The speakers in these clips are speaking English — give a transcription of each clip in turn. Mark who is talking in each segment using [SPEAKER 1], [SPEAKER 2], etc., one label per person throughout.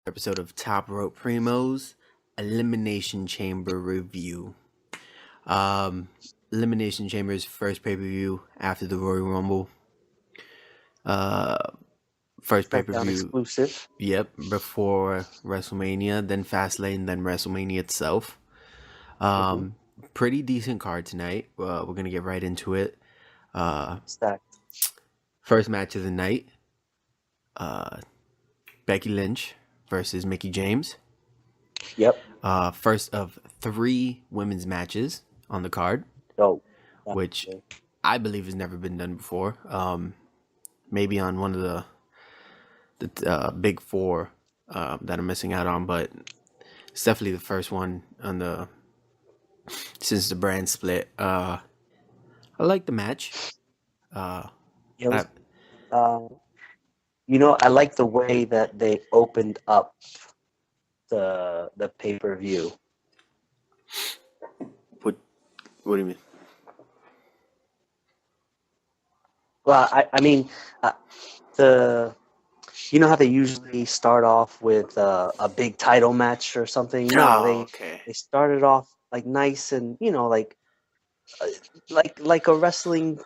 [SPEAKER 1] episode of Top Rope Primos Elimination Chamber review. Um, Elimination Chamber's first pay per view after the Royal Rumble. First pay per
[SPEAKER 2] SmackDown
[SPEAKER 1] view.
[SPEAKER 2] exclusive.
[SPEAKER 1] Yep, before WrestleMania, then Fastlane, then WrestleMania itself. Pretty decent card tonight. We're gonna get right into it.
[SPEAKER 2] Stacked.
[SPEAKER 1] First match of the night. Becky Lynch versus Mickie James.
[SPEAKER 2] Yep.
[SPEAKER 1] First of 3 women's matches on the card, which I believe has never been done before. Maybe on one of the big 4 that I'm missing out on, but it's definitely the first one on since the brand split. I like the match.
[SPEAKER 2] I like the way that they opened up the pay-per-view.
[SPEAKER 1] What do you mean?
[SPEAKER 2] Well, I mean, you know how they usually start off with a big title match or something. They started off like nice and like a wrestling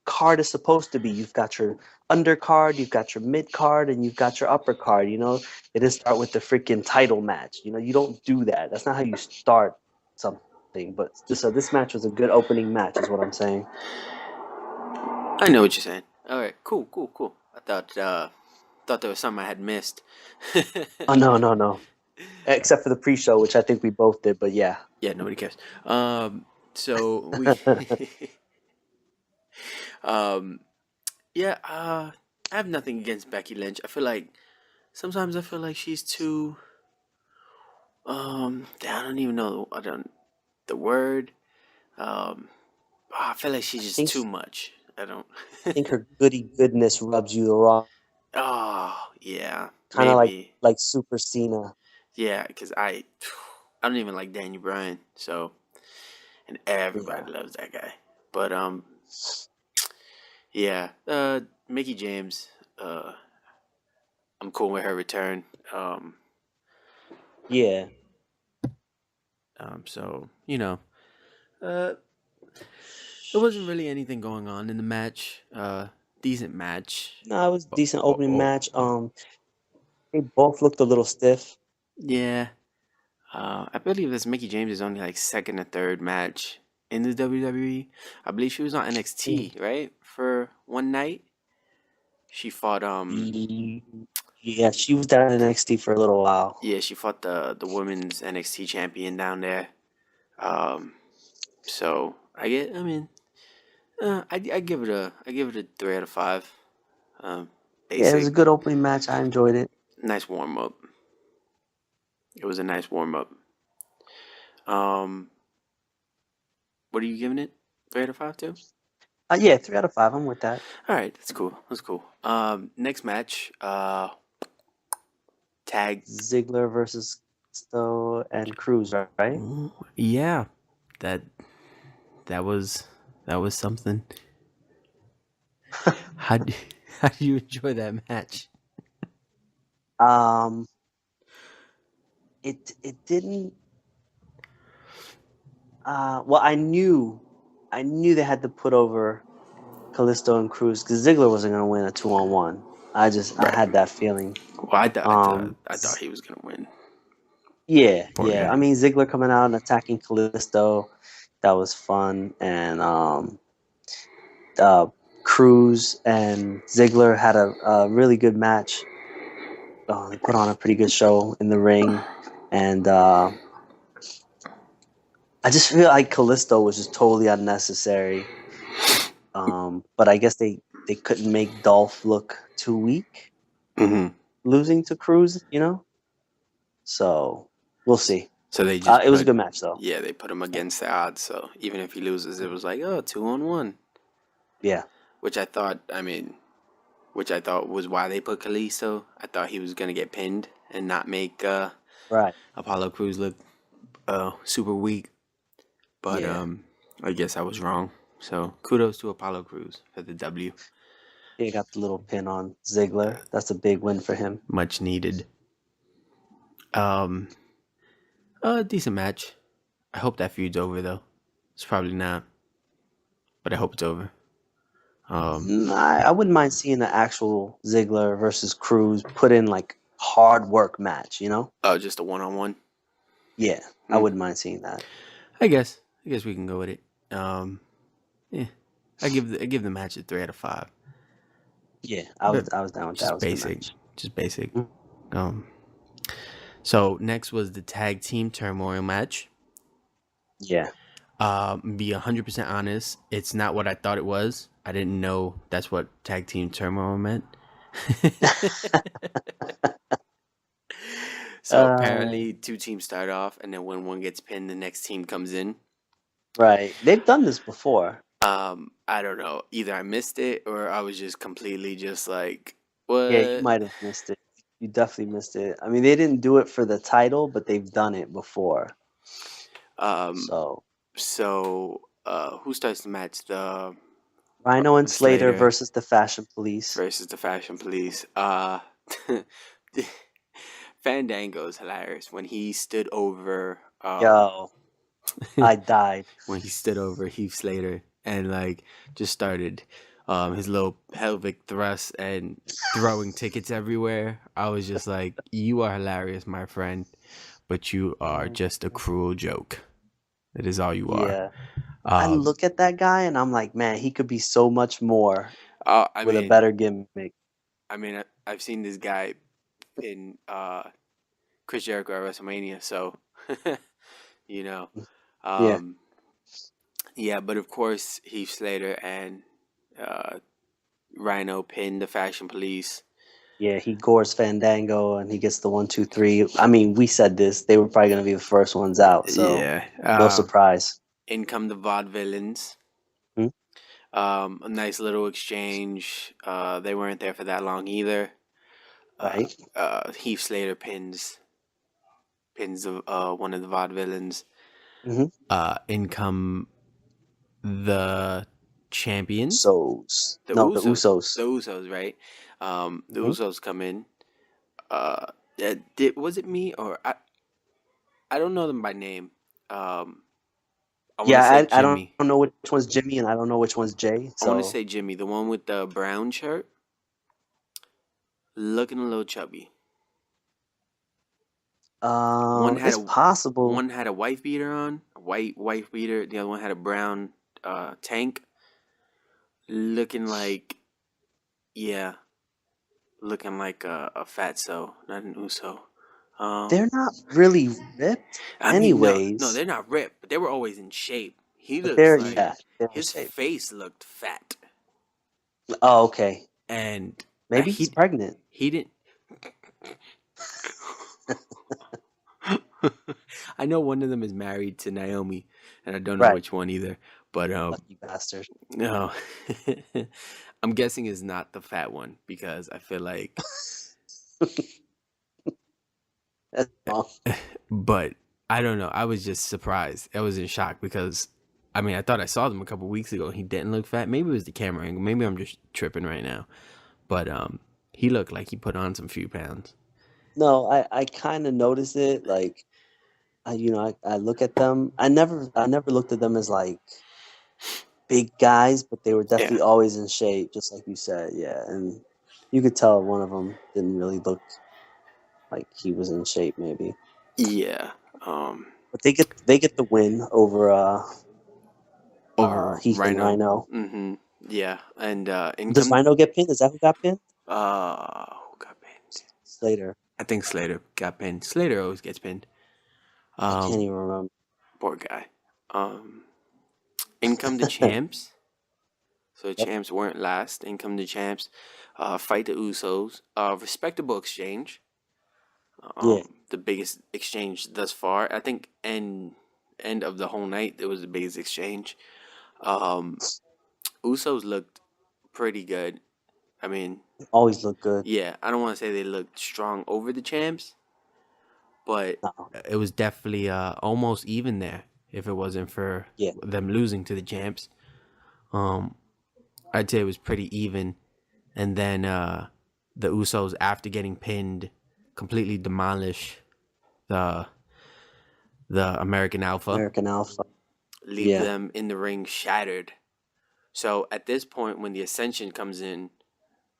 [SPEAKER 2] card is supposed to be. You've got your undercard, you've got your mid card, and you've got your upper card. They didn't start with the freaking title match. You don't do that. That's not how you start something. But this match was a good opening match, is what I'm saying.
[SPEAKER 1] I know what you're saying. All right, cool. I thought there was something I had missed.
[SPEAKER 2] Oh no. Except for the pre-show, which I think we both did. But yeah.
[SPEAKER 1] Yeah, nobody cares. So we. I have nothing against Becky Lynch. Sometimes I feel like she's too. I don't even know. The word. I feel like she's just too much. I
[SPEAKER 2] think her goody goodness rubs you the wrong.
[SPEAKER 1] Oh yeah,
[SPEAKER 2] kind of like Super Cena.
[SPEAKER 1] Yeah, because I don't even like Daniel Bryan, so and everybody loves that guy. But Mickie James, I'm cool with her return. So there wasn't really anything going on in the match. Decent match.
[SPEAKER 2] No, it was a decent opening match. They both looked a little stiff.
[SPEAKER 1] Yeah. I believe this Mickie James is only like second or third match in the WWE. I believe she was on NXT, right? For one night. She fought
[SPEAKER 2] Yeah, she was down in NXT for a little while.
[SPEAKER 1] Yeah, she fought the women's NXT champion down there. So I give it a 3 out of 5.
[SPEAKER 2] Yeah, it was a good opening match. I enjoyed it.
[SPEAKER 1] Nice warm up. It was a nice warm up. What are you giving it? 3 out of 5 too?
[SPEAKER 2] Yeah, 3 out of 5. I'm with that.
[SPEAKER 1] All right, that's cool. Next match. Tag
[SPEAKER 2] Ziggler versus Stowe and Cruz, right?
[SPEAKER 1] Ooh, yeah, that was something. How do you enjoy that match?
[SPEAKER 2] It didn't. Well, I knew they had to put over Kalisto and Cruz because Ziggler wasn't going to win a 2-on-1. I had that feeling.
[SPEAKER 1] Well, I thought he was going to win.
[SPEAKER 2] Yeah. I mean, Ziggler coming out and attacking Kalisto, that was fun. And Cruz and Ziggler had a really good match. They put on a pretty good show in the ring. And I just feel like Kalisto was just totally unnecessary. But I guess they couldn't make Dolph look too weak, losing to Cruz, So we'll see.
[SPEAKER 1] So they just
[SPEAKER 2] it was a good match, though.
[SPEAKER 1] Yeah, they put him against the odds. So even if he loses, it was like 2-on-1.
[SPEAKER 2] Yeah.
[SPEAKER 1] Which I thought was why they put Kalisto. I thought he was gonna get pinned and not make Apollo Crews look super weak. But I guess I was wrong. So kudos to Apollo Crews for the W.
[SPEAKER 2] He got the little pin on Ziggler. That's a big win for him.
[SPEAKER 1] Much needed. A decent match. I hope that feud's over though. It's probably not, but I hope it's over.
[SPEAKER 2] I wouldn't mind seeing an actual Ziggler versus Cruz put in like hard work match.
[SPEAKER 1] Oh, just a 1-on-1.
[SPEAKER 2] Yeah, I wouldn't mind seeing that.
[SPEAKER 1] I guess we can go with it. Yeah, I give the match a 3 out of 5.
[SPEAKER 2] Yeah, I was down with that.
[SPEAKER 1] Just basic, just basic. So next was the tag team turmoil match.
[SPEAKER 2] Yeah.
[SPEAKER 1] Be 100% honest, it's not what I thought it was. I didn't know that's what tag team turmoil meant. So apparently 2 teams start off, and then when one gets pinned, the next team comes in.
[SPEAKER 2] Right. They've done this before.
[SPEAKER 1] I don't know. Either I missed it or I was just completely just like, what?
[SPEAKER 2] Yeah, you might have missed it. You definitely missed it. I mean, they didn't do it for the title, but they've done it before.
[SPEAKER 1] So who starts the match? The
[SPEAKER 2] Rhino and Slater versus the Fashion Police.
[SPEAKER 1] Fandango is hilarious when he stood over.
[SPEAKER 2] Yo, I died
[SPEAKER 1] when he stood over Heath Slater and like just started his little pelvic thrust and throwing tickets everywhere. I was just like, you are hilarious, my friend, but you are just a cruel joke. That is all you are.
[SPEAKER 2] Yeah. I look at that guy and I'm like, man, he could be so much more with a better gimmick.
[SPEAKER 1] I mean, I've seen this guy pin Chris Jericho at WrestleMania, so yeah, but of course Heath Slater and Rhino pinned the Fashion Police.
[SPEAKER 2] Yeah, he gores Fandango and he gets the 1, 2, 3. I mean, we said this; they were probably going to be the first ones out, so yeah, no surprise.
[SPEAKER 1] In come the Vaudevillains. A nice little exchange. They weren't there for that long either.
[SPEAKER 2] Right.
[SPEAKER 1] Heath Slater pins one of the Vaudevillains. In come the champions.
[SPEAKER 2] The Usos.
[SPEAKER 1] The Usos, right? The Usos come in. Was it me or I don't know them by name. I
[SPEAKER 2] don't know which one's Jimmy and I don't know which one's Jay. So.
[SPEAKER 1] I want to say Jimmy, the one with the brown shirt, looking a little chubby.
[SPEAKER 2] It's possible.
[SPEAKER 1] One had a wife beater on, a white wife beater. The other one had a brown tank, looking like a fatso, not an Uso.
[SPEAKER 2] They're not really ripped. Anyways,
[SPEAKER 1] no, they're not ripped, but they were always in shape. He looks like his face looked fat.
[SPEAKER 2] Oh, okay.
[SPEAKER 1] And
[SPEAKER 2] maybe he's pregnant.
[SPEAKER 1] He didn't. I know one of them is married to Naomi, and I don't know which one either. But
[SPEAKER 2] lucky bastard.
[SPEAKER 1] No, I'm guessing it's not the fat one because I feel like. But I don't know. I was just surprised. I was in shock because, I mean, I thought I saw them a couple weeks ago and he didn't look fat. Maybe it was the camera angle. Maybe I'm just tripping right now. But he looked like he put on some few pounds.
[SPEAKER 2] No, I kind of noticed it. Like, I look at them. I never looked at them as like big guys, but they were definitely always in shape, just like you said. Yeah, and you could tell one of them didn't really look like he was in shape, maybe.
[SPEAKER 1] Yeah.
[SPEAKER 2] But they get the win over Heath
[SPEAKER 1] Rhino.
[SPEAKER 2] And Rhino.
[SPEAKER 1] Mm-hmm. Yeah, and
[SPEAKER 2] does Rhino get pinned? Is that who got pinned?
[SPEAKER 1] Who got pinned?
[SPEAKER 2] Slater.
[SPEAKER 1] I think Slater got pinned. Slater always gets pinned.
[SPEAKER 2] I can't even remember.
[SPEAKER 1] Poor guy. In come the champs. So the champs weren't last. In come the champs. Fight the Usos. Respectable exchange. The biggest exchange thus far. I think end of the whole night, it was the biggest exchange. Usos looked pretty good. I mean,
[SPEAKER 2] always look good.
[SPEAKER 1] Yeah, I don't want to say they looked strong over the champs, but it was definitely almost even there. If it wasn't for them losing to the champs, I'd say it was pretty even. And then the Usos, after getting pinned, completely demolish the American Alpha.
[SPEAKER 2] American Alpha.
[SPEAKER 1] Leave them in the ring shattered. So at this point, when the Ascension comes in,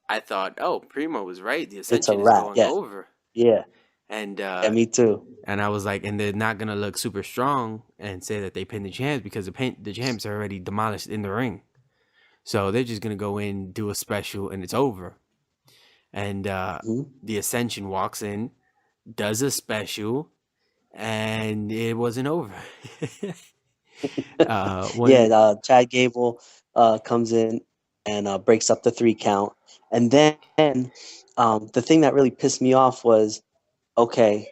[SPEAKER 1] I thought, oh, Primo was right. The Ascension is going over.
[SPEAKER 2] Yeah.
[SPEAKER 1] And
[SPEAKER 2] me too.
[SPEAKER 1] And I was like, and they're not gonna look super strong and say that they pinned the champs because the champs are already demolished in the ring. So they're just gonna go in, do a special, and it's over. And the Ascension walks in, does a special, and it wasn't over.
[SPEAKER 2] Chad Gable comes in and breaks up the 3 count. And then the thing that really pissed me off was, okay,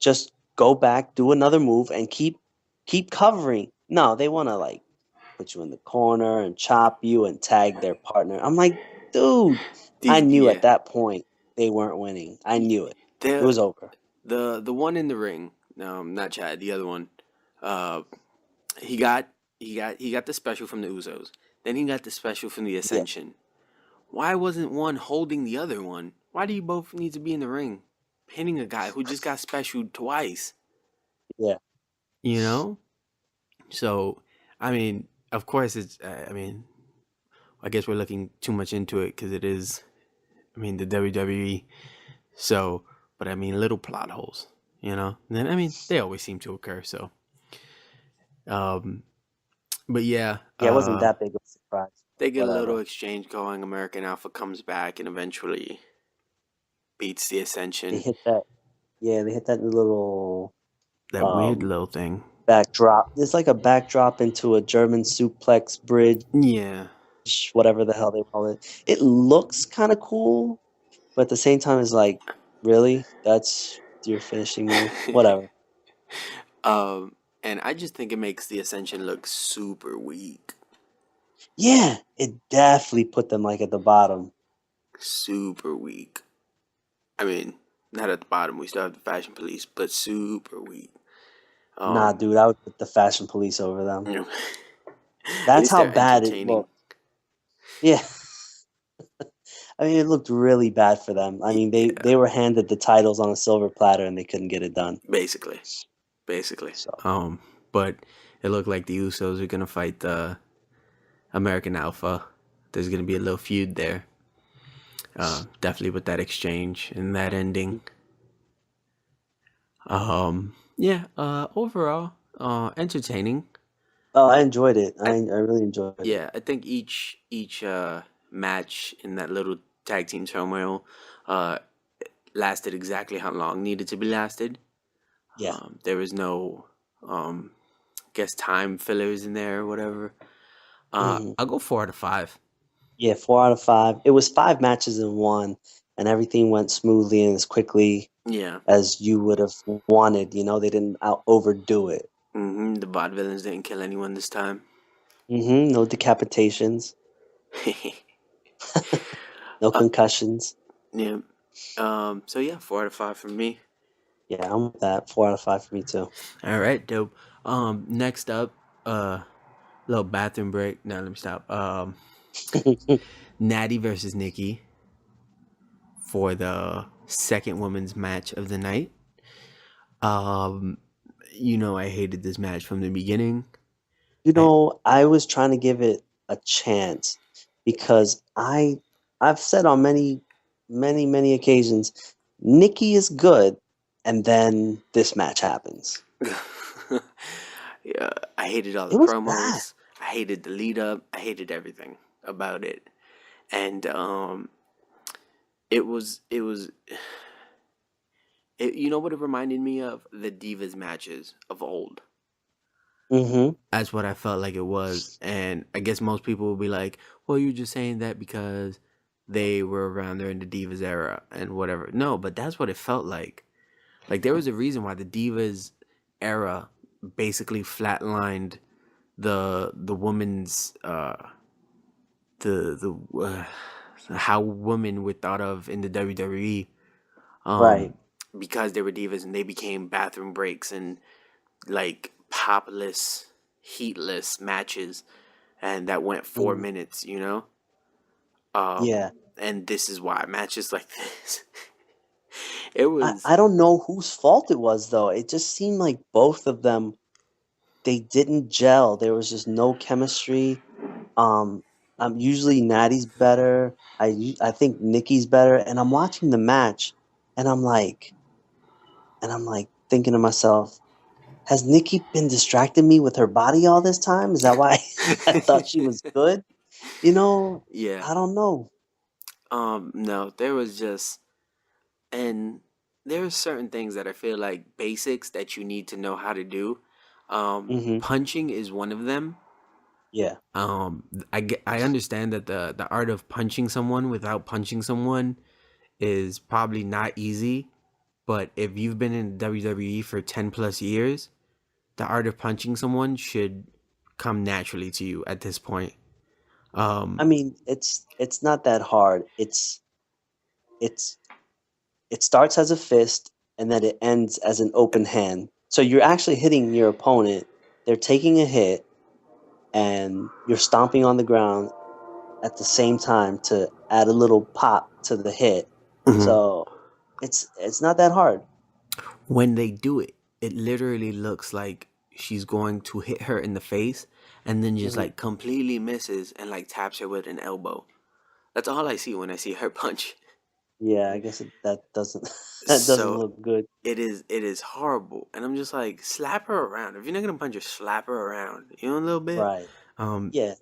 [SPEAKER 2] just go back, do another move, and keep covering. No, they want to like put you in the corner and chop you and tag their partner. I'm like, dude, I knew at that point they weren't winning. I knew it. It was over.
[SPEAKER 1] The one in the ring, not Chad, the other one. He got the special from the Usos. Then he got the special from the Ascension. Why wasn't one holding the other one? Why do you both need to be in the ring, pinning a guy who just got special twice?
[SPEAKER 2] Yeah.
[SPEAKER 1] You know? So, I mean, of course it's, I guess we're looking too much into it because it is, the WWE. So, but little plot holes, And then, they always seem to occur, so. But yeah.
[SPEAKER 2] Yeah, it wasn't that big of a surprise.
[SPEAKER 1] They get a little exchange going. American Alpha comes back and eventually beats the Ascension.
[SPEAKER 2] They hit that. Yeah, they hit that little.
[SPEAKER 1] That weird little thing.
[SPEAKER 2] Backdrop. It's like a backdrop into a German suplex bridge.
[SPEAKER 1] Yeah.
[SPEAKER 2] Whatever the hell they call it. It looks kind of cool, but at the same time, it's like, really? That's your finishing move? Whatever.
[SPEAKER 1] And I just think it makes the Ascension look super weak.
[SPEAKER 2] Yeah, it definitely put them like at the bottom.
[SPEAKER 1] Super weak. Not at the bottom. We still have the Fashion Police, but super weak.
[SPEAKER 2] Nah, dude, I would put the Fashion Police over them. That's how bad it looked. Yeah. It looked really bad for them. They were handed the titles on a silver platter and they couldn't get it done.
[SPEAKER 1] Basically. So. But it looked like the Usos are gonna fight the American Alpha. There's gonna be a little feud there. Definitely with that exchange and that ending. Overall, entertaining.
[SPEAKER 2] Oh, I enjoyed it. I really enjoyed it.
[SPEAKER 1] Yeah, I think each match in that little tag team turmoil lasted exactly how long needed to be lasted.
[SPEAKER 2] Yeah.
[SPEAKER 1] There was no time fillers in there or whatever. I'll go 4 out of 5.
[SPEAKER 2] Yeah, 4 out of 5. It was 5 matches in one, and everything went smoothly and as quickly as you would have wanted. They didn't overdo it.
[SPEAKER 1] The Vaudevillains didn't kill anyone this time.
[SPEAKER 2] No decapitations. No concussions.
[SPEAKER 1] Yeah. So yeah, 4 out of 5 for me.
[SPEAKER 2] Yeah, I'm with that. 4 out of 5 for me too.
[SPEAKER 1] All right, dope. Next up, little bathroom break. No, let me stop. Natty versus Nikki for the second women's match of the night. I hated this match from the beginning.
[SPEAKER 2] I was trying to give it a chance because I've said on many, many, many occasions, Nikki is good, and then this match happens.
[SPEAKER 1] Yeah, I hated all the promos. Bad. I hated the lead up. I hated everything about it. And it was you know what it reminded me of? The Divas matches of old. That's what I felt like it was. And I guess most people will be like, well, you're just saying that because they were around during the Divas era and whatever. No, but that's what it felt like. Like, there was a reason why the Divas era basically flatlined the women's how women were thought of in the WWE,
[SPEAKER 2] right?
[SPEAKER 1] Because they were divas and they became bathroom breaks and like popless, heatless matches, and that went 4 minutes.
[SPEAKER 2] Yeah.
[SPEAKER 1] And this is why matches like this. It was.
[SPEAKER 2] I don't know whose fault it was though. It just seemed like both of them, they didn't gel. There was just no chemistry. Usually Natty's better. I think Nikki's better. And I'm watching the match, and I'm like thinking to myself, has Nikki been distracting me with her body all this time? Is that why I thought she was good? You know,
[SPEAKER 1] Yeah.
[SPEAKER 2] I don't know.
[SPEAKER 1] No, there was just, and there are certain things that I feel like basics that you need to know how to do.
[SPEAKER 2] Hmm.
[SPEAKER 1] Punching is one of them.
[SPEAKER 2] Yeah.
[SPEAKER 1] I understand that the art of punching someone without punching someone is probably not easy, but if you've been in WWE for 10 plus years, the art of punching someone should come naturally to you at this point.
[SPEAKER 2] I
[SPEAKER 1] Um,
[SPEAKER 2] mean, it's not that hard. It's it starts as a fist and then it ends as an open hand. So you're actually hitting your opponent. They're taking a hit and you're stomping on the ground at the same time to add a little pop to the hit.
[SPEAKER 1] mhm.
[SPEAKER 2] So it's not that hard.
[SPEAKER 1] When they do it, it literally looks like she's going to hit her in the face and then just
[SPEAKER 2] Hmm.
[SPEAKER 1] like completely misses and like taps her with an elbow. That's all I see when I see her punch.
[SPEAKER 2] Yeah, I guess that doesn't that doesn't
[SPEAKER 1] So
[SPEAKER 2] look good.
[SPEAKER 1] it is horrible. And I'm just like, slap her around. If you're not gonna punch her, slap her around. You know, a little bit.
[SPEAKER 2] Right.
[SPEAKER 1] Um
[SPEAKER 2] Yeah.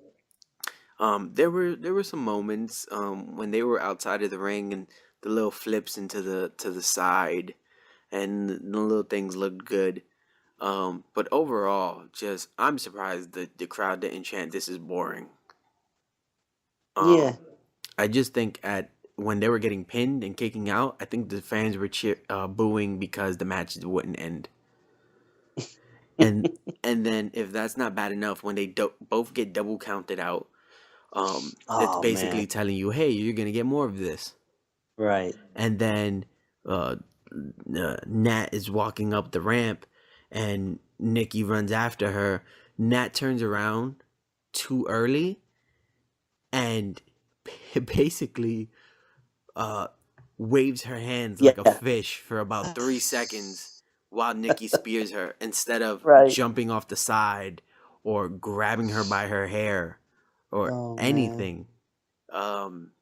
[SPEAKER 1] there were some moments when they were outside of the ring and the little flips into the side and the little things looked good. But overall, just I'm surprised that the crowd didn't chant "This is boring."
[SPEAKER 2] Yeah.
[SPEAKER 1] Um, I just think at when they were getting pinned and kicking out, I think the fans were booing because the match wouldn't end. And and then if that's not bad enough, when they both get double counted out, it's
[SPEAKER 2] Oh man.
[SPEAKER 1] basically telling you, hey, you're gonna get more of this.
[SPEAKER 2] Right.
[SPEAKER 1] And then uh, Nat is walking up the ramp, and Nikki runs after her. Nat turns around too early and basically uh, waves her hands like a
[SPEAKER 2] Yeah.
[SPEAKER 1] fish for about 3 seconds while Nikki spears her instead of
[SPEAKER 2] Right.
[SPEAKER 1] jumping off the side or grabbing her by her hair or
[SPEAKER 2] Oh man.
[SPEAKER 1] anything. Um,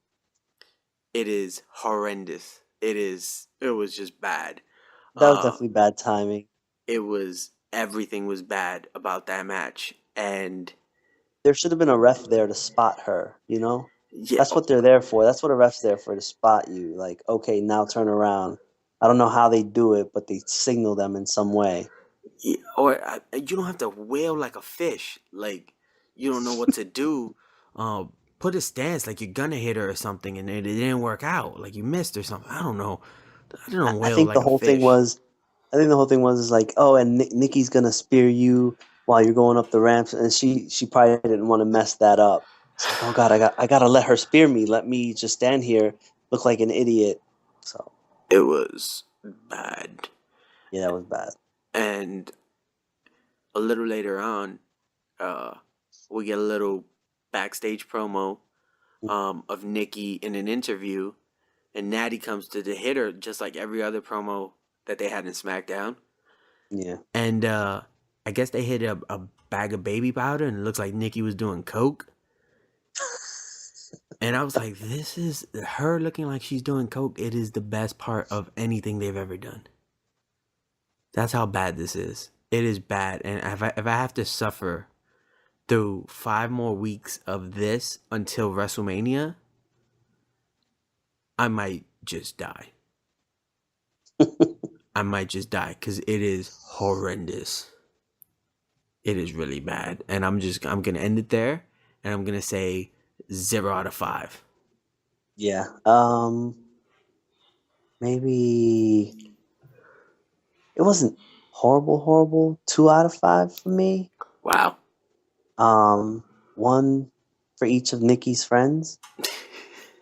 [SPEAKER 1] it is horrendous. It was just bad.
[SPEAKER 2] That was
[SPEAKER 1] Uh,
[SPEAKER 2] definitely bad timing.
[SPEAKER 1] everything was bad about that match. And
[SPEAKER 2] There should have been a ref there to spot her, you know?
[SPEAKER 1] yeah,
[SPEAKER 2] That's what they're there for. That's what a ref's there for, to spot you. Like, okay, now turn around. I don't know how they do it, but they signal them in some way.
[SPEAKER 1] yeah, or you don't have to wail like a fish. Like you don't know what to do. Put a stance like you're gonna hit her or something, and it didn't work out. Like you missed or something. I don't know. I don't
[SPEAKER 2] I
[SPEAKER 1] wail
[SPEAKER 2] think the
[SPEAKER 1] like a
[SPEAKER 2] whole thing
[SPEAKER 1] fish.
[SPEAKER 2] was, I think the whole thing was is like, oh, and Nikki's gonna spear you while you're going up the ramps, and she probably didn't want to mess that up. It's like, oh God, I gotta let her spear me. Let me just stand here, look like an idiot. So
[SPEAKER 1] It was bad.
[SPEAKER 2] yeah, that was bad.
[SPEAKER 1] And a little later on, uh, we get a little backstage promo of Nikki in an interview, and Natty comes to the hitter just like every other promo that they had in SmackDown.
[SPEAKER 2] Yeah.
[SPEAKER 1] And I guess they hit a bag of baby powder, and it looks like Nikki was doing coke. And I was like, this is her looking like she's doing coke. It is the best part of anything they've ever done. That's how bad this is. It is bad, and if I have to suffer through 5 more weeks of this until WrestleMania, I might just die. I might just die because it is horrendous. It is really bad, and I'm gonna end it there, and I'm gonna say 0 out of 5.
[SPEAKER 2] Yeah. Maybe it wasn't horrible, horrible. 2 out of 5 for me.
[SPEAKER 1] Wow.
[SPEAKER 2] One for each of Nikki's friends.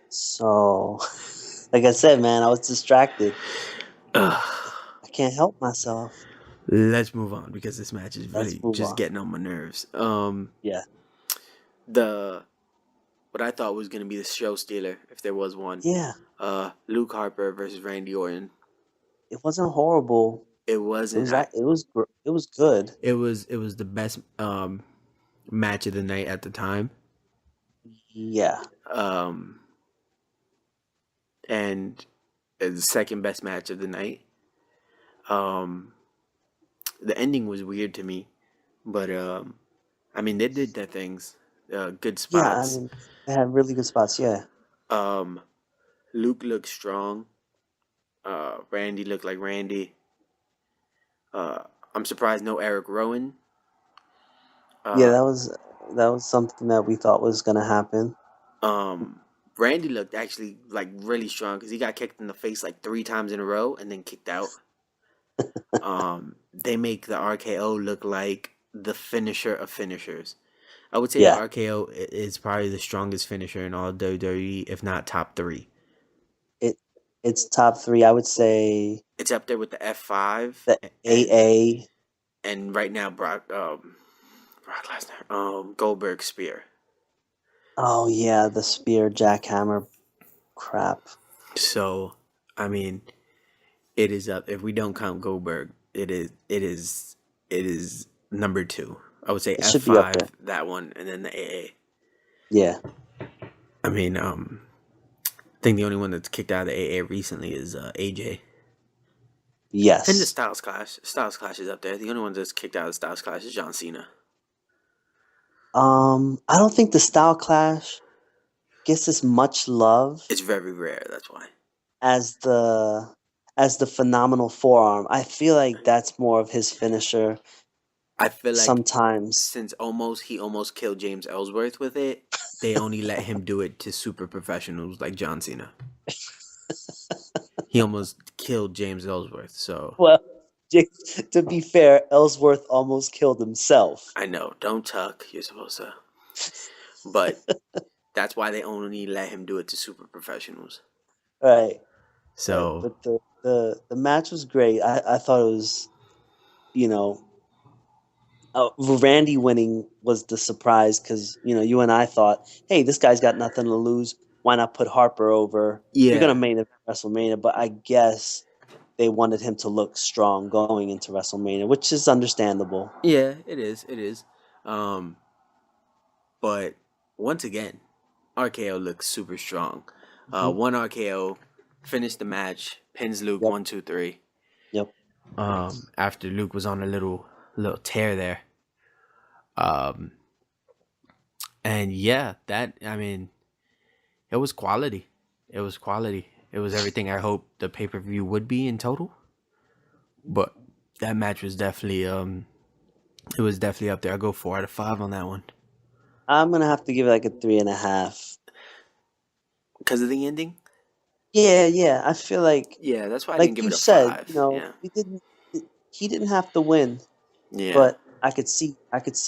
[SPEAKER 2] So, like I said, man, I was distracted. I can't help myself.
[SPEAKER 1] Let's move on because this match is
[SPEAKER 2] Let's
[SPEAKER 1] really
[SPEAKER 2] move
[SPEAKER 1] just
[SPEAKER 2] on.
[SPEAKER 1] getting on my nerves.
[SPEAKER 2] Yeah.
[SPEAKER 1] The what I thought was gonna be the show stealer, if there was one.
[SPEAKER 2] Yeah.
[SPEAKER 1] Luke Harper versus Randy Orton.
[SPEAKER 2] it wasn't horrible.
[SPEAKER 1] It
[SPEAKER 2] It
[SPEAKER 1] wasn't.
[SPEAKER 2] was it was good.
[SPEAKER 1] It was the best match of the night at the time.
[SPEAKER 2] Yeah.
[SPEAKER 1] Um, and the second best match of the night. Um, the ending was weird to me, but I mean they did their things. Good
[SPEAKER 2] Yeah, I
[SPEAKER 1] spots.
[SPEAKER 2] mean, they had really good spots. Yeah.
[SPEAKER 1] Um, Luke looked strong. Randy looked like Randy. Uh, I'm surprised no Eric Rowan.
[SPEAKER 2] Yeah,
[SPEAKER 1] Uh,
[SPEAKER 2] that was something that we thought was gonna happen.
[SPEAKER 1] um, Randy looked actually like really strong because he got kicked in the face like 3 times in a row and then kicked out. They make the RKO look like the finisher of finishers. I would say the
[SPEAKER 2] Yeah.
[SPEAKER 1] RKO is probably the strongest finisher in all WWE, if not top 3.
[SPEAKER 2] It it's top 3. I would say
[SPEAKER 1] It's up there with the F5
[SPEAKER 2] the AA.
[SPEAKER 1] and right now Brock Lesnar, Goldberg spear.
[SPEAKER 2] Oh yeah, the spear jackhammer crap.
[SPEAKER 1] So, I mean, it is up. If we don't count Goldberg, it is number 2. I would say
[SPEAKER 2] It
[SPEAKER 1] F
[SPEAKER 2] should be up there.
[SPEAKER 1] five that one, and then the AA.
[SPEAKER 2] Yeah.
[SPEAKER 1] I mean, I think the only one that's kicked out of the AA recently is AJ. And the
[SPEAKER 2] Yes.
[SPEAKER 1] Styles Clash. Styles Clash is up there. The only one that's kicked out of the Styles Clash is John Cena.
[SPEAKER 2] I don't think the Style Clash gets as much love
[SPEAKER 1] It's very rare. That's why.
[SPEAKER 2] as the phenomenal forearm. I feel like that's more of his finisher
[SPEAKER 1] I feel like
[SPEAKER 2] sometimes.
[SPEAKER 1] since he almost killed James Ellsworth with it, they only let him do it to super professionals like John Cena. He almost killed James Ellsworth, so
[SPEAKER 2] Well, to be fair, Ellsworth almost killed himself.
[SPEAKER 1] I know. Don't tuck. You're supposed to. But that's why they only let him do it to super professionals.
[SPEAKER 2] Right. Right.
[SPEAKER 1] So
[SPEAKER 2] But the match was great. I thought it was, you know, Randy winning was the surprise because you and I thought, hey, this guy's got nothing to lose. Why not put Harper over? You're gonna
[SPEAKER 1] yeah,
[SPEAKER 2] main event WrestleMania, but I guess they wanted him to look strong going into WrestleMania, which is understandable.
[SPEAKER 1] yeah, it is. It is. Um, but once again, RKO looks super strong.
[SPEAKER 2] Mm-hmm.
[SPEAKER 1] One RKO finished the match, pins Luke
[SPEAKER 2] Yep.
[SPEAKER 1] 1, 2, 3.
[SPEAKER 2] Yep.
[SPEAKER 1] After Luke was on a little tear there. Um, and yeah, that I mean, it was quality. It was quality. It was everything I hoped the pay per view would be in total. But that match was definitely it was definitely up there. I go 4 out of 5 on that one
[SPEAKER 2] I'm gonna have to give it like a 3.5.
[SPEAKER 1] because of the ending.
[SPEAKER 2] Yeah, yeah. I feel
[SPEAKER 1] Yeah, that's why I didn't
[SPEAKER 2] like
[SPEAKER 1] give
[SPEAKER 2] you
[SPEAKER 1] it a
[SPEAKER 2] said,
[SPEAKER 1] 5. Yeah,
[SPEAKER 2] he didn't have to win,
[SPEAKER 1] yeah,
[SPEAKER 2] but I could see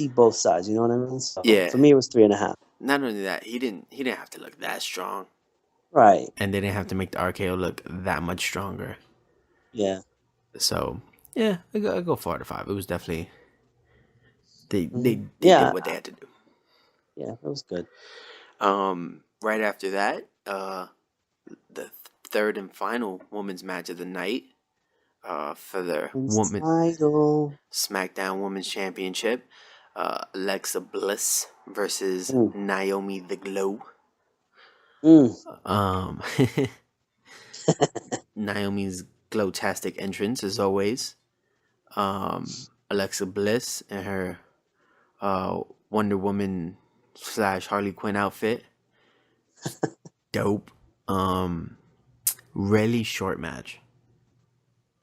[SPEAKER 2] both sides. You know what I mean? So
[SPEAKER 1] yeah.
[SPEAKER 2] for me, it was 3.5.
[SPEAKER 1] Not only that, he didn't have to look that strong,
[SPEAKER 2] Right.
[SPEAKER 1] and they didn't have to make the RKO look that much stronger.
[SPEAKER 2] Yeah.
[SPEAKER 1] So yeah, I go 4 out of 5. It was definitely
[SPEAKER 2] Mm-hmm.
[SPEAKER 1] they did
[SPEAKER 2] Yeah.
[SPEAKER 1] what they had to do.
[SPEAKER 2] Yeah. It was good.
[SPEAKER 1] Right after that, the third and final women's match of the night, for the woman
[SPEAKER 2] Title.
[SPEAKER 1] SmackDown Women's Championship, Alexa Bliss versus
[SPEAKER 2] Mm.
[SPEAKER 1] Naomi the Glow.
[SPEAKER 2] Mm.
[SPEAKER 1] Um, Naomi's glow-tastic entrance as always. Alexa Bliss and her Wonder Woman / Harley Quinn outfit. Dope. Really short match.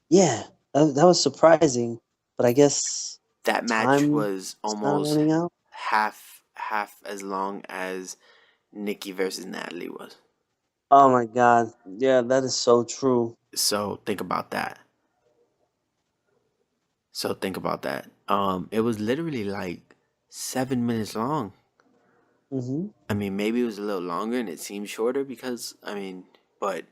[SPEAKER 2] Yeah. That was surprising, but I guess
[SPEAKER 1] That match
[SPEAKER 2] time
[SPEAKER 1] was
[SPEAKER 2] is kind of
[SPEAKER 1] almost
[SPEAKER 2] running out.
[SPEAKER 1] half as long as Nikki versus Natalie was.
[SPEAKER 2] Oh my God. Yeah, that is so true.
[SPEAKER 1] So think about that. It was literally like 7 minutes long.
[SPEAKER 2] Mm-hmm.
[SPEAKER 1] I mean, maybe it was a little longer and it seemed shorter because but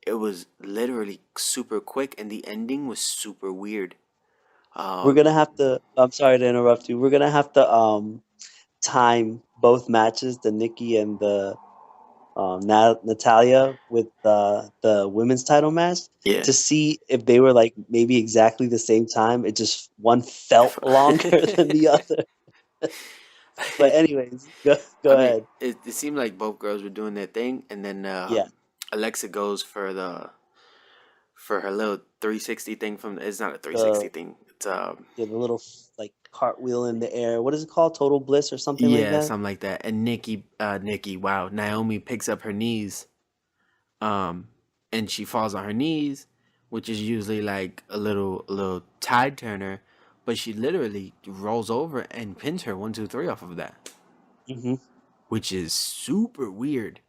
[SPEAKER 1] it was literally super quick and the ending was super weird.
[SPEAKER 2] We're gonna have to. I'm sorry to interrupt you. We're gonna have to time both matches, the Nikki and the Natalia with the women's title match to see if they were like maybe exactly the same time. It just one felt longer than the other. But anyways, go ahead.
[SPEAKER 1] It seemed like both girls were doing their thing, and then
[SPEAKER 2] Yeah.
[SPEAKER 1] Alexa goes for her little 360 thing from. It's not a 360 thing. It's
[SPEAKER 2] the little like cartwheel in the air. What is it called? Total Bliss or something like
[SPEAKER 1] yeah,
[SPEAKER 2] that?
[SPEAKER 1] something like that. And wow, Naomi picks up her knees, and she falls on her knees, which is usually like a little tide turner, but she literally rolls over and pins her 1, 2, 3 off of that, which is super weird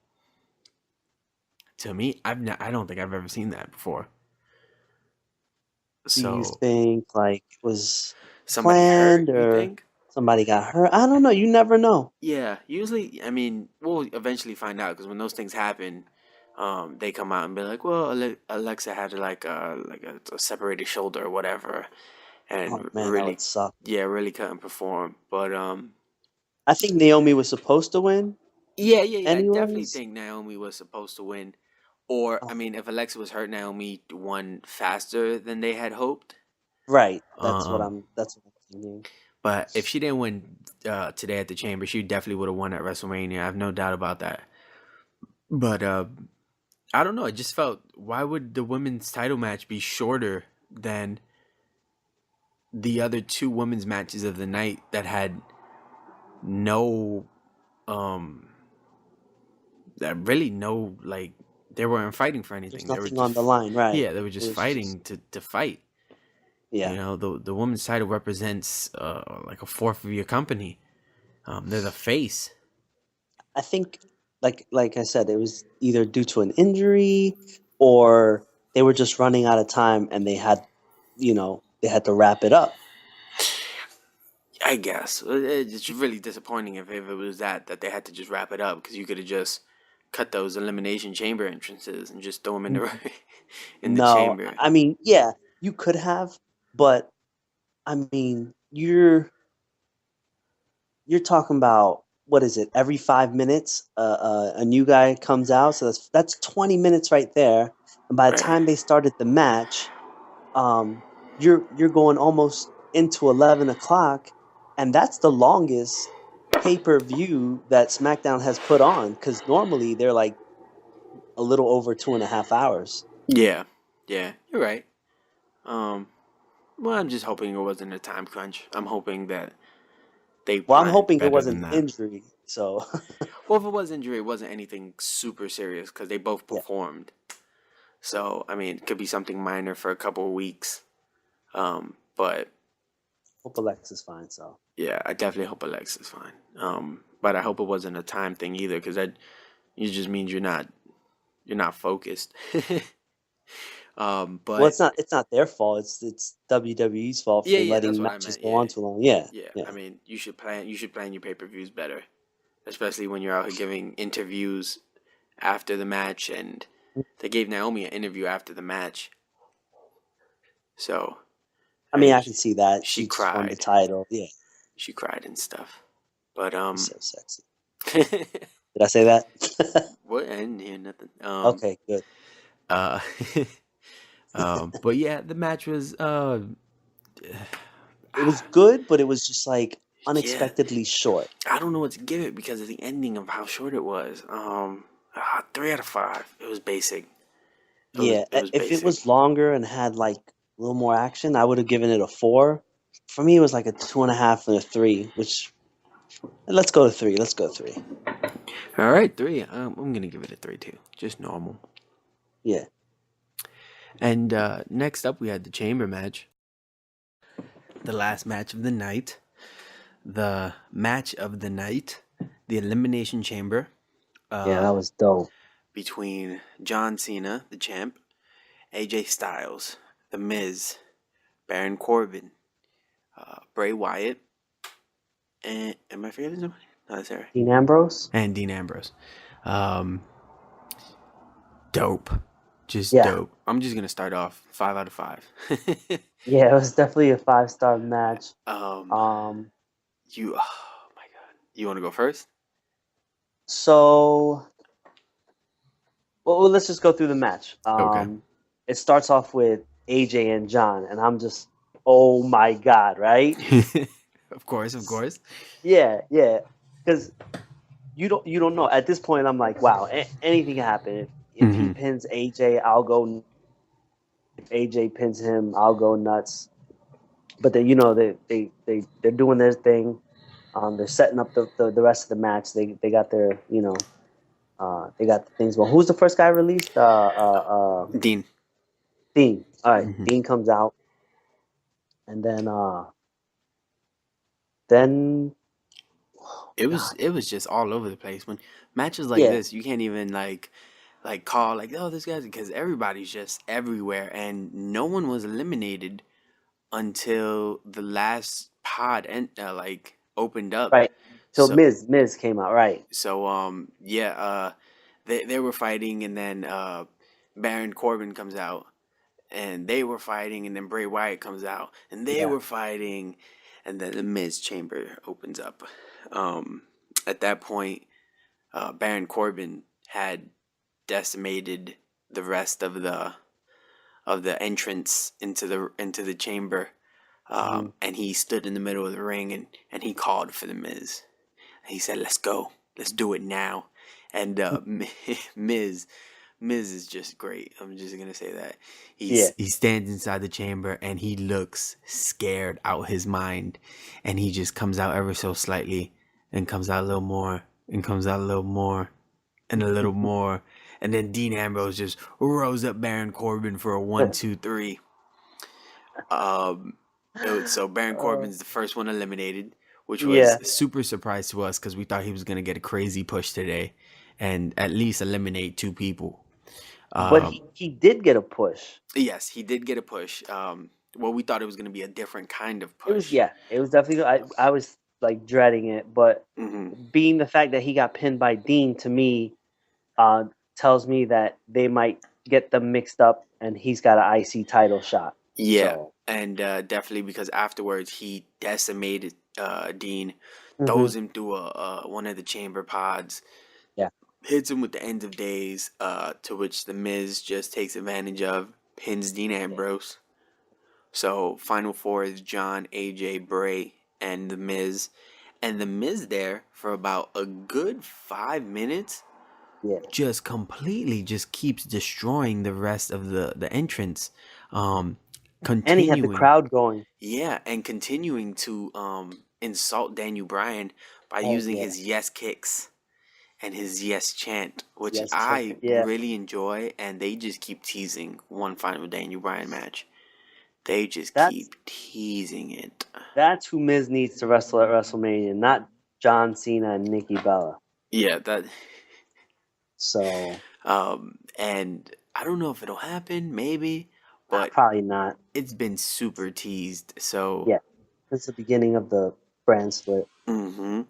[SPEAKER 1] to me. I don't think I've ever seen that before.
[SPEAKER 2] Do you
[SPEAKER 1] So
[SPEAKER 2] think like it was
[SPEAKER 1] somebody hurt?
[SPEAKER 2] planned
[SPEAKER 1] You
[SPEAKER 2] or
[SPEAKER 1] think?
[SPEAKER 2] somebody got hurt? I don't know. You never know.
[SPEAKER 1] Yeah, usually, I mean, we'll eventually find out because when those things happen, they come out and be like, "Well, Alexa had like a separated shoulder or whatever,"
[SPEAKER 2] Oh
[SPEAKER 1] and
[SPEAKER 2] man, that would
[SPEAKER 1] really,
[SPEAKER 2] suck.
[SPEAKER 1] yeah, really couldn't perform. But
[SPEAKER 2] I think Naomi was supposed to win,
[SPEAKER 1] yeah, I definitely
[SPEAKER 2] anyways.
[SPEAKER 1] think Naomi was supposed to win. Or I
[SPEAKER 2] Oh,
[SPEAKER 1] mean, if Alexa was hurt, Naomi won faster than they had hoped.
[SPEAKER 2] right.
[SPEAKER 1] Um,
[SPEAKER 2] That's what I'm thinking.
[SPEAKER 1] but if she didn't win today at the Chamber, she definitely would have won at WrestleMania. I have no doubt about that. But I don't know. It just felt, why would the women's title match be shorter than the other two women's matches of the night that had no, um, that really no, like, they weren't fighting for
[SPEAKER 2] There's
[SPEAKER 1] anything. They were
[SPEAKER 2] nothing on
[SPEAKER 1] just,
[SPEAKER 2] the line, right?
[SPEAKER 1] yeah, they were
[SPEAKER 2] It
[SPEAKER 1] just
[SPEAKER 2] was just
[SPEAKER 1] fighting to fight. You
[SPEAKER 2] yeah.
[SPEAKER 1] know, the women's title represents like a fourth of your company. They're the face.
[SPEAKER 2] I think like I said, it was either due to an injury or they were just running out of time and they had to wrap it up.
[SPEAKER 1] I guess it's really disappointing if it was that they had to just wrap it up, because you could have just cut those elimination chamber entrances and just throw them in the in the
[SPEAKER 2] No,
[SPEAKER 1] chamber.
[SPEAKER 2] I mean, yeah, you could have, but I mean, you're talking about what is it? Every 5 minutes, a new guy comes out, so that's 20 minutes right there. And by the
[SPEAKER 1] Right.
[SPEAKER 2] time they started the match, um, you're going almost into 11 o'clock, and that's the longest pay-per-view that SmackDown has put on. Because normally they're like a little over 2.5 hours.
[SPEAKER 1] Yeah, yeah, you're right. Um, well, I'm just hoping it wasn't a time crunch. I'm hoping that they
[SPEAKER 2] Well, I'm
[SPEAKER 1] planned
[SPEAKER 2] hoping it
[SPEAKER 1] better
[SPEAKER 2] wasn't
[SPEAKER 1] than that.
[SPEAKER 2] injury. So
[SPEAKER 1] Well, if it was injury, it wasn't anything super serious because they both
[SPEAKER 2] yeah,
[SPEAKER 1] performed. So, I mean, it could be something minor for a couple of weeks. But
[SPEAKER 2] hope Alexa's fine. So
[SPEAKER 1] yeah, I definitely hope Alexa's fine. But I hope it wasn't a time thing either, because that it just means you're not focused.
[SPEAKER 2] well,
[SPEAKER 1] But
[SPEAKER 2] it's not their fault. It's WWE's fault
[SPEAKER 1] yeah,
[SPEAKER 2] for
[SPEAKER 1] yeah, that's
[SPEAKER 2] letting
[SPEAKER 1] what I
[SPEAKER 2] matches
[SPEAKER 1] meant.
[SPEAKER 2] go
[SPEAKER 1] Yeah,
[SPEAKER 2] on too long. Yeah,
[SPEAKER 1] yeah.
[SPEAKER 2] yeah.
[SPEAKER 1] I mean, you should plan your pay per views better, especially when you're out here giving interviews after the match, and they gave Naomi an interview after the match. So,
[SPEAKER 2] I
[SPEAKER 1] I
[SPEAKER 2] mean,
[SPEAKER 1] mean,
[SPEAKER 2] I can see that
[SPEAKER 1] she
[SPEAKER 2] she just won the
[SPEAKER 1] cried.
[SPEAKER 2] title. Yeah,
[SPEAKER 1] She cried and stuff. But
[SPEAKER 2] she's so sexy. Did I say that?
[SPEAKER 1] what? I didn't hear nothing.
[SPEAKER 2] Okay, good.
[SPEAKER 1] Uh, but yeah, the match was
[SPEAKER 2] It was good, but it was just like
[SPEAKER 1] yeah.
[SPEAKER 2] unexpectedly short.
[SPEAKER 1] I don't know what to give it because of the ending of how short it was. 3 out of 5. It was basic.
[SPEAKER 2] Yeah,
[SPEAKER 1] It was
[SPEAKER 2] if it
[SPEAKER 1] basic.
[SPEAKER 2] was longer and had like a little more action, I would have given it a 4. For me, it was like a 2.5 and a 3. Which let's go to 3. Let's go 3.
[SPEAKER 1] All right, 3. I'm gonna give it a 3 too. Just normal.
[SPEAKER 2] Yeah.
[SPEAKER 1] And next up, we had the chamber match, the last match of the night, the match of the night, the Elimination Chamber.
[SPEAKER 2] Yeah, that was dope.
[SPEAKER 1] Between John Cena, the champ, AJ Styles, The Miz, Baron Corbin, Bray Wyatt, and am I forgetting somebody? No, that's Harry.
[SPEAKER 2] Dean Ambrose?
[SPEAKER 1] And Dean Ambrose. Dope. Just
[SPEAKER 2] Yeah.
[SPEAKER 1] dope. I'm just gonna start off 5 out of 5.
[SPEAKER 2] Yeah, it was definitely a 5-star match.
[SPEAKER 1] You, oh my god. You wanna go first?
[SPEAKER 2] So Well, let's just go through the match.
[SPEAKER 1] Okay.
[SPEAKER 2] It starts off with AJ and John, and I'm just, oh my god, right?
[SPEAKER 1] Of course, of course.
[SPEAKER 2] Yeah, yeah. Because you don't know. At this point, I'm like, wow, anything can happen. If he
[SPEAKER 1] Mm-hmm.
[SPEAKER 2] pins AJ, I'll go. If AJ pins him, I'll go nuts. But then they're doing their thing. They're setting up the rest of the match. They got their they got the things. Well, who's the first guy released?
[SPEAKER 1] Dean.
[SPEAKER 2] Dean. All right,
[SPEAKER 1] Mm-hmm.
[SPEAKER 2] Dean comes out, and then
[SPEAKER 1] It was
[SPEAKER 2] God,
[SPEAKER 1] it was just all over the place. When matches like
[SPEAKER 2] yeah,
[SPEAKER 1] this, you can't even like call like, oh, this guy's, because everybody's just everywhere, and no one was eliminated until the last pod and like opened up.
[SPEAKER 2] right. So
[SPEAKER 1] So
[SPEAKER 2] Miz came out, right?
[SPEAKER 1] so yeah, they were fighting, and then Baron Corbin comes out, and they were fighting, and then Bray Wyatt comes out, and they
[SPEAKER 2] Yeah,
[SPEAKER 1] were fighting, and then the Miz chamber opens up. At that point, Baron Corbin had decimated the rest of the entrance into the chamber,
[SPEAKER 2] hmm
[SPEAKER 1] and he stood in the middle of the ring, and he called for the Miz. He said, "Let's go, let's do it now." And Miz Miz is just great. I'm just gonna say that
[SPEAKER 2] yeah.
[SPEAKER 1] he stands inside the chamber, and he looks scared out his mind, and he just comes out ever so slightly, and comes out a little more, and comes out a little more, and a little more, and then Dean Ambrose just rose up Baron Corbin for a 1, 2, 3. Um, so Baron
[SPEAKER 2] uh,
[SPEAKER 1] Corbin's the first one eliminated, which was
[SPEAKER 2] yeah,
[SPEAKER 1] a super surprise to us because we thought he was gonna get a crazy push today, and at least eliminate 2 people.
[SPEAKER 2] but
[SPEAKER 1] Um,
[SPEAKER 2] he did get a push.
[SPEAKER 1] yes, he did get a push. Well, we thought it was gonna be a different kind of
[SPEAKER 2] It was
[SPEAKER 1] push.
[SPEAKER 2] yeah, it was definitely. I was like dreading it, but
[SPEAKER 1] Hmm.
[SPEAKER 2] being the fact that he got pinned by Dean to me uh, tells me that they might get them mixed up, and he's got an IC title shot.
[SPEAKER 1] Yeah,
[SPEAKER 2] So
[SPEAKER 1] and definitely because afterwards he decimated Dean,
[SPEAKER 2] hmm
[SPEAKER 1] throws him through one of the chamber pods,
[SPEAKER 2] yeah,
[SPEAKER 1] hits him with the end of days, to which the Miz just takes advantage of, pins Dean
[SPEAKER 2] yeah,
[SPEAKER 1] Ambrose. So final four is John, AJ, Bray, and the Miz, and the Miz there for about a good 5 minutes,
[SPEAKER 2] yeah.
[SPEAKER 1] just completely just keeps destroying the rest of the entrance, um,
[SPEAKER 2] And he had the
[SPEAKER 1] continuing.
[SPEAKER 2] crowd going.
[SPEAKER 1] Yeah, and continuing to insult Daniel Bryan by
[SPEAKER 2] Oh
[SPEAKER 1] using
[SPEAKER 2] yeah,
[SPEAKER 1] his yes kicks and his yes chant, which
[SPEAKER 2] yes, chant.
[SPEAKER 1] I
[SPEAKER 2] Yeah,
[SPEAKER 1] really enjoy, and they just keep teasing one final Daniel Bryan match. They just
[SPEAKER 2] that's
[SPEAKER 1] keep teasing it.
[SPEAKER 2] that's who Miz needs to wrestle at WrestleMania, not John Cena and Nikki Bella.
[SPEAKER 1] Yeah, that
[SPEAKER 2] So
[SPEAKER 1] and I don't know if it'll happen, maybe, but
[SPEAKER 2] probably not.
[SPEAKER 1] it's been super teased. So
[SPEAKER 2] Yeah, it's the beginning of the brand split.
[SPEAKER 1] mm-hmm.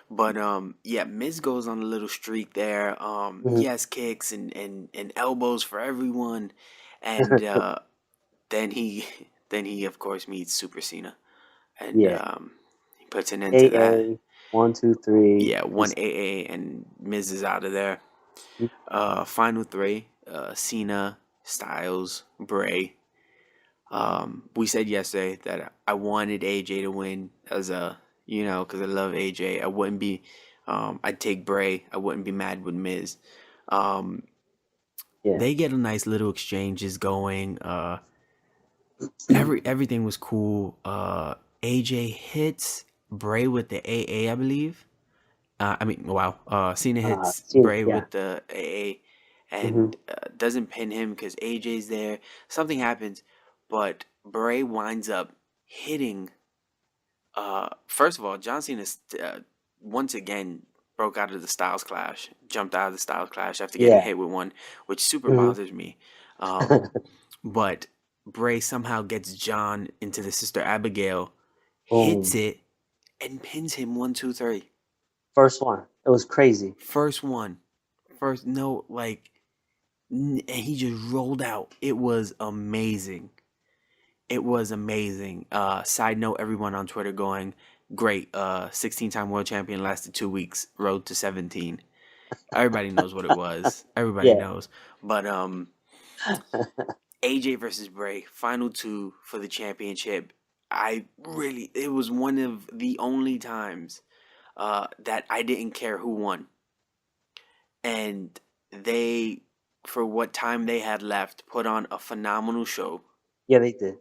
[SPEAKER 1] But yeah, Miz goes on a little streak there.
[SPEAKER 2] Mhm.
[SPEAKER 1] Yes, kicks and elbows for everyone, and then he then he of course meets Super Cena, and
[SPEAKER 2] Yeah,
[SPEAKER 1] he puts an end to that.
[SPEAKER 2] AA 1, 2, 3.
[SPEAKER 1] Yeah, one AA, and Miz is out of there. Final three: Cena, Styles, Bray. We said yesterday that I wanted AJ to win as a, because I love AJ. I wouldn't be, I'd take Bray. I wouldn't be mad with Miz. Um,
[SPEAKER 2] Yeah.
[SPEAKER 1] they get a nice little exchanges going. Everything was cool. AJ hits Bray with the AA, I believe. I mean, wow. Cena hits Bray
[SPEAKER 2] Yeah.
[SPEAKER 1] with the AA,
[SPEAKER 2] hmm
[SPEAKER 1] and doesn't pin him because AJ's there. Something happens, but Bray winds up hitting. First of all, John Cena once again broke out of the Styles Clash, jumped out of the Styles Clash after getting
[SPEAKER 2] Yeah.
[SPEAKER 1] hit with one, which super
[SPEAKER 2] hmm
[SPEAKER 1] bothers me. Um, but Bray somehow gets John into the Sister Abigail, hits
[SPEAKER 2] Boom.
[SPEAKER 1] it, and pins him 1, 2, 3.
[SPEAKER 2] First one. It was crazy.
[SPEAKER 1] First one. First, no, like, and he just rolled out. It was amazing. It was amazing. Side note, everyone on Twitter going, great. 16-time world champion lasted 2 weeks. Road to 17. Everybody knows what it was. Everybody
[SPEAKER 2] Yeah.
[SPEAKER 1] knows. But AJ versus Bray, final two for the championship. It was one of the only times that I didn't care who won. And they, for what time they had left, put on a phenomenal show.
[SPEAKER 2] Yeah, they did.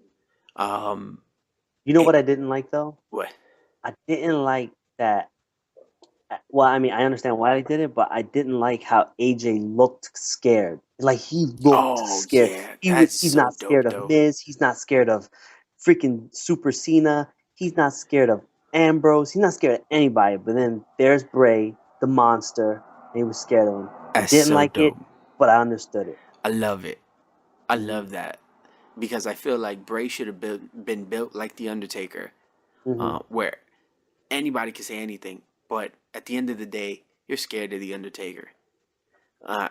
[SPEAKER 2] You know what I didn't like though?
[SPEAKER 1] What?
[SPEAKER 2] I didn't like that. Well, I mean, I understand why they did it, but I didn't like how AJ looked scared. Like he looked
[SPEAKER 1] Oh
[SPEAKER 2] scared.
[SPEAKER 1] yeah, that's
[SPEAKER 2] He's
[SPEAKER 1] so
[SPEAKER 2] not
[SPEAKER 1] dope
[SPEAKER 2] scared of
[SPEAKER 1] though.
[SPEAKER 2] Miz. He's not scared of freaking Super Cena. He's not scared of Ambrose. He's not scared of anybody. But then there's Bray, the monster, and he was scared of him. I
[SPEAKER 1] That's
[SPEAKER 2] didn't
[SPEAKER 1] so
[SPEAKER 2] like it,
[SPEAKER 1] dope.
[SPEAKER 2] but I understood it.
[SPEAKER 1] I love it. I
[SPEAKER 2] Hmm.
[SPEAKER 1] love that because I feel like Bray should have been built like the Undertaker,
[SPEAKER 2] Hmm.
[SPEAKER 1] where anybody can say anything, but at the end of the day, you're scared of the Undertaker.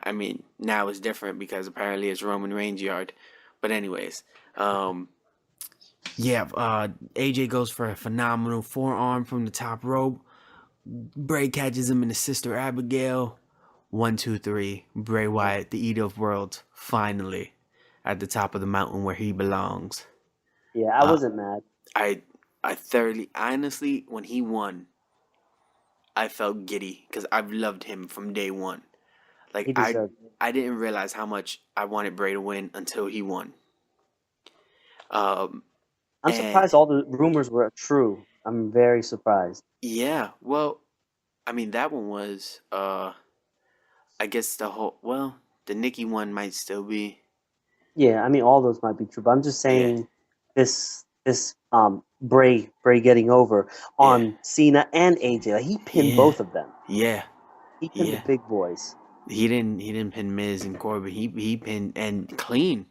[SPEAKER 1] I mean, now it's different because apparently it's Roman Reigns' yard. But anyways, yeah, AJ goes for a phenomenal forearm from the top rope. Bray catches him in his sister Abigail. 1, 2, 3. Bray Wyatt, the Eater of Worlds, finally at the top of the mountain where he belongs.
[SPEAKER 2] Yeah, I wasn't mad.
[SPEAKER 1] I thoroughly, honestly, when he won, I felt giddy because I've loved him from day one. Like
[SPEAKER 2] He deserved it.
[SPEAKER 1] I didn't realize how much I wanted Bray to win until he won. Um,
[SPEAKER 2] I'm
[SPEAKER 1] and
[SPEAKER 2] surprised all the rumors were true. I'm very surprised.
[SPEAKER 1] yeah, well, I mean that one was, I guess the Nikki one might still be.
[SPEAKER 2] Yeah, I mean all those might be true, but I'm just
[SPEAKER 1] Yeah,
[SPEAKER 2] saying this Bray getting over
[SPEAKER 1] yeah,
[SPEAKER 2] on Cena and AJ. Like he pinned
[SPEAKER 1] yeah,
[SPEAKER 2] both of them.
[SPEAKER 1] yeah,
[SPEAKER 2] He pinned the
[SPEAKER 1] yeah.
[SPEAKER 2] big boys.
[SPEAKER 1] He didn't pin Miz and Corbin. He pinned and clean.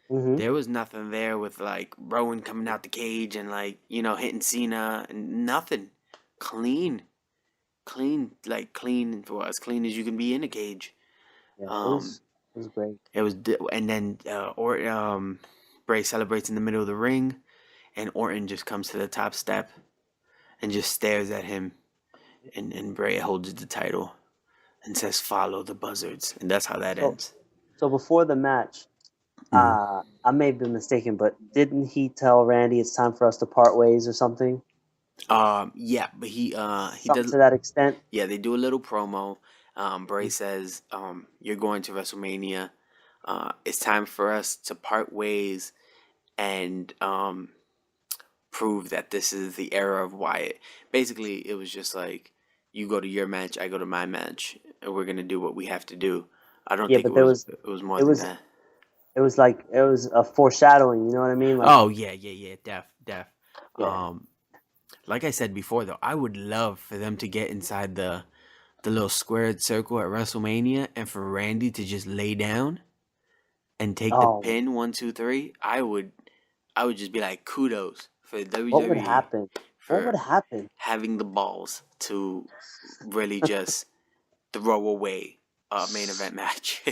[SPEAKER 2] Hmm.
[SPEAKER 1] There was nothing there with like Rowan coming out the cage and like hitting Cena and nothing. Clean, like clean for as clean as you can be in a cage.
[SPEAKER 2] Yeah,
[SPEAKER 1] Um,
[SPEAKER 2] it was great.
[SPEAKER 1] and then Bray celebrates in the middle of the ring, and Orton just comes to the top step and just stares at him, and Bray holds the title and says, "Follow the Buzzards," and that's how that
[SPEAKER 2] So
[SPEAKER 1] ends.
[SPEAKER 2] so before the match,
[SPEAKER 1] Mm-hmm.
[SPEAKER 2] I may have been mistaken, but didn't he tell Randy it's time for us to part ways or something?
[SPEAKER 1] Yeah, but he
[SPEAKER 2] Something
[SPEAKER 1] does.
[SPEAKER 2] to that extent.
[SPEAKER 1] Yeah, they do a little promo. Bray says, "You're going to WrestleMania. It's time for us to part ways and prove that this is the era of Wyatt." Basically, it was just like, you go to your match, I go to my match, and we're gonna do what we have to do. I don't
[SPEAKER 2] Yeah,
[SPEAKER 1] think
[SPEAKER 2] but there was
[SPEAKER 1] it was more
[SPEAKER 2] it
[SPEAKER 1] than
[SPEAKER 2] was
[SPEAKER 1] that.
[SPEAKER 2] it was like it was a foreshadowing. You know what I mean? Like
[SPEAKER 1] Oh yeah, def.
[SPEAKER 2] yeah.
[SPEAKER 1] Um, like I said before, though, I would love for them to get inside the little squared circle at WrestleMania, and for Randy to just lay down and take the
[SPEAKER 2] Oh,
[SPEAKER 1] pin 1, 2, 3. I would just be like, kudos for
[SPEAKER 2] what would
[SPEAKER 1] WWE
[SPEAKER 2] happen? What would
[SPEAKER 1] for
[SPEAKER 2] happen?
[SPEAKER 1] having the balls to really just throw away a main event match.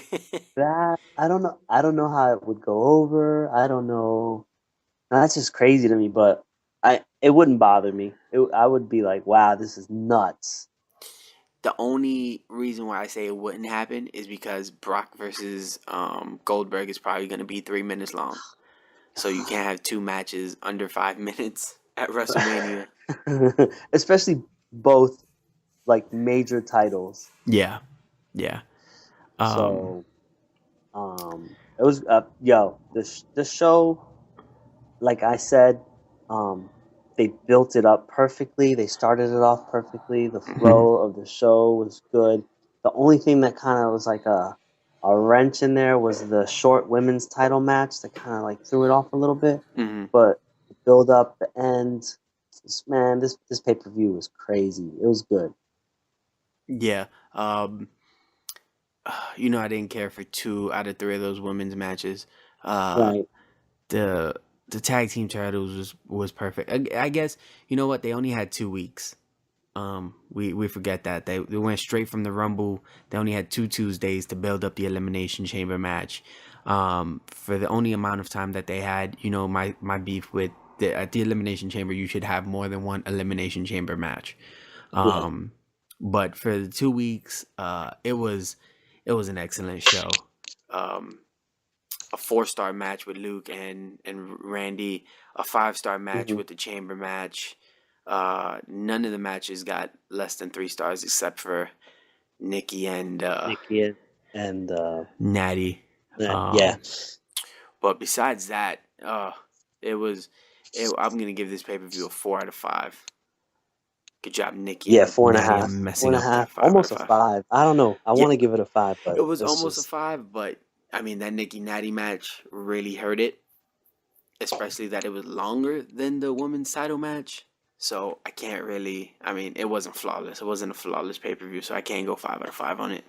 [SPEAKER 2] That I don't know. I don't know how it would go over. I don't know. That's just crazy to me. But it wouldn't bother me. I would be like, wow, this is nuts.
[SPEAKER 1] The only reason why I say it wouldn't happen is because Brock versus Goldberg is probably going to be 3 minutes long. So you can't have two matches under 5 minutes at WrestleMania.
[SPEAKER 2] Especially both like major titles.
[SPEAKER 1] Yeah, yeah. Um,
[SPEAKER 2] So it was this show, like I said, um they built it up perfectly. They started it off perfectly. The
[SPEAKER 1] mhm,
[SPEAKER 2] flow of the show was good. The only thing that kind of was like a wrench in there was the short women's title match that kind of like threw it off a little bit.
[SPEAKER 1] mhm.
[SPEAKER 2] But the build up, the end, this pay per view was crazy. It was good.
[SPEAKER 1] Yeah. I didn't care for 2 out of 3 of those women's matches. Uh,
[SPEAKER 2] Right.
[SPEAKER 1] the the tag team titles was perfect. I guess you know what, they only had 2 weeks. We forget that they went straight from the Rumble. They only had 2 Tuesdays to build up the Elimination Chamber match. For the only amount of time that they had, my beef with at the Elimination Chamber, you should have more than one Elimination Chamber match.
[SPEAKER 2] Yeah.
[SPEAKER 1] Um, But for the 2 weeks, it was an excellent show. A 4-star match with Luke and Randy, a 5-star match with the Chamber match. None of the matches got less than 3 stars except for Nikki and Natty.
[SPEAKER 2] Yeah.
[SPEAKER 1] But besides that, I'm gonna give this pay-per-view a 4 out of 5. Good job, Nikki.
[SPEAKER 2] Yeah, 4.5.
[SPEAKER 1] Natty, I'm messing up that 5
[SPEAKER 2] almost
[SPEAKER 1] out of 5.
[SPEAKER 2] A 5. I don't know. I want to give it a 5, but
[SPEAKER 1] it was almost a 5. But I mean, that Nikki Natty match really hurt it, especially that it was longer than the women's title match. So I can't really. I mean, it wasn't flawless. It wasn't a flawless pay-per-view, so I can't go 5 out of 5 on it.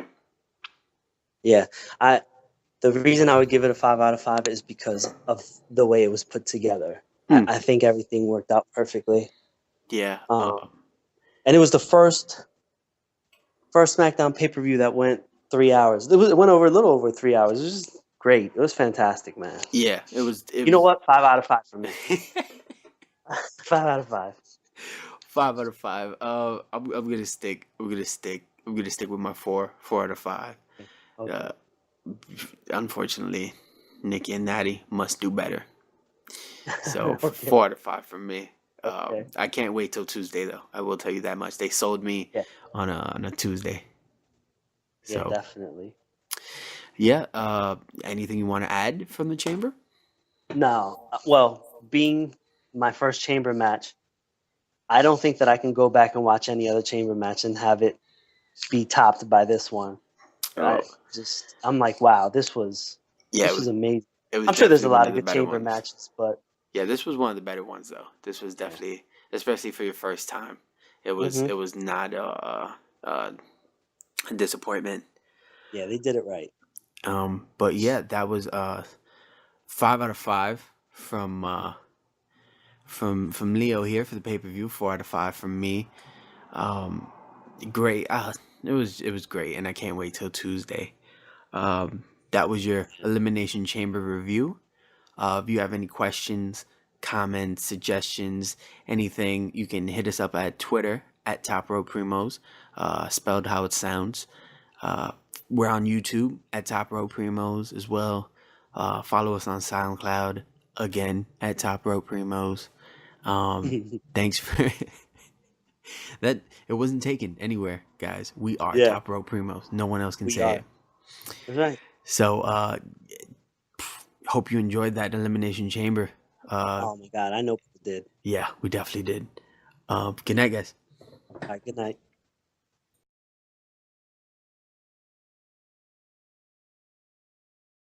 [SPEAKER 2] Yeah, the reason I would give it a 5 out of 5 is because of the way it was put together. I think everything worked out perfectly.
[SPEAKER 1] Yeah.
[SPEAKER 2] And it was the first SmackDown pay-per-view that went 3 hours. It went over a little over 3 hours. It was just great. It was fantastic, man.
[SPEAKER 1] Yeah, it was.
[SPEAKER 2] You know what? 5 out of 5 for me. 5 out of 5.
[SPEAKER 1] 5 out of 5. I'm gonna stick. I'm gonna stick with my 4 out of 5. Okay. Unfortunately, Nikki and Natty must do better. So okay. 4 out of 5 from me. Okay. I can't wait till Tuesday though. I will tell you that much. They sold me on a Tuesday.
[SPEAKER 2] So, yeah, definitely.
[SPEAKER 1] Yeah. Anything you want to add from the Chamber?
[SPEAKER 2] No. Well, being my first Chamber match, I don't think that I can go back and watch any other Chamber match and have it be topped by this one. I'm like, wow, this was amazing. I'm sure there's a lot of good Chamber matches, but
[SPEAKER 1] yeah, this was one of the better ones though. This was definitely, especially for your first time, it was not a disappointment.
[SPEAKER 2] Yeah, they did it right.
[SPEAKER 1] But yeah, that was 5 out of 5 from Leo here for the pay-per-view. 4 out of 5 from me. Great. It was great, and I can't wait till Tuesday. That was your Elimination Chamber review. If you have any questions, comments, suggestions, anything, you can hit us up at Twitter at Top Row Primos, spelled how it sounds. We're on YouTube at Top Row Primos as well. Follow us on SoundCloud again at Top Row Primos. Thanks for that. It wasn't taken anywhere, guys. We are Top Row Primos. No one else can say it.
[SPEAKER 2] That's right.
[SPEAKER 1] So, hope you enjoyed that Elimination Chamber.
[SPEAKER 2] Oh my God, I know people did.
[SPEAKER 1] Yeah, we definitely did. Good night, guys.
[SPEAKER 2] All right, good night.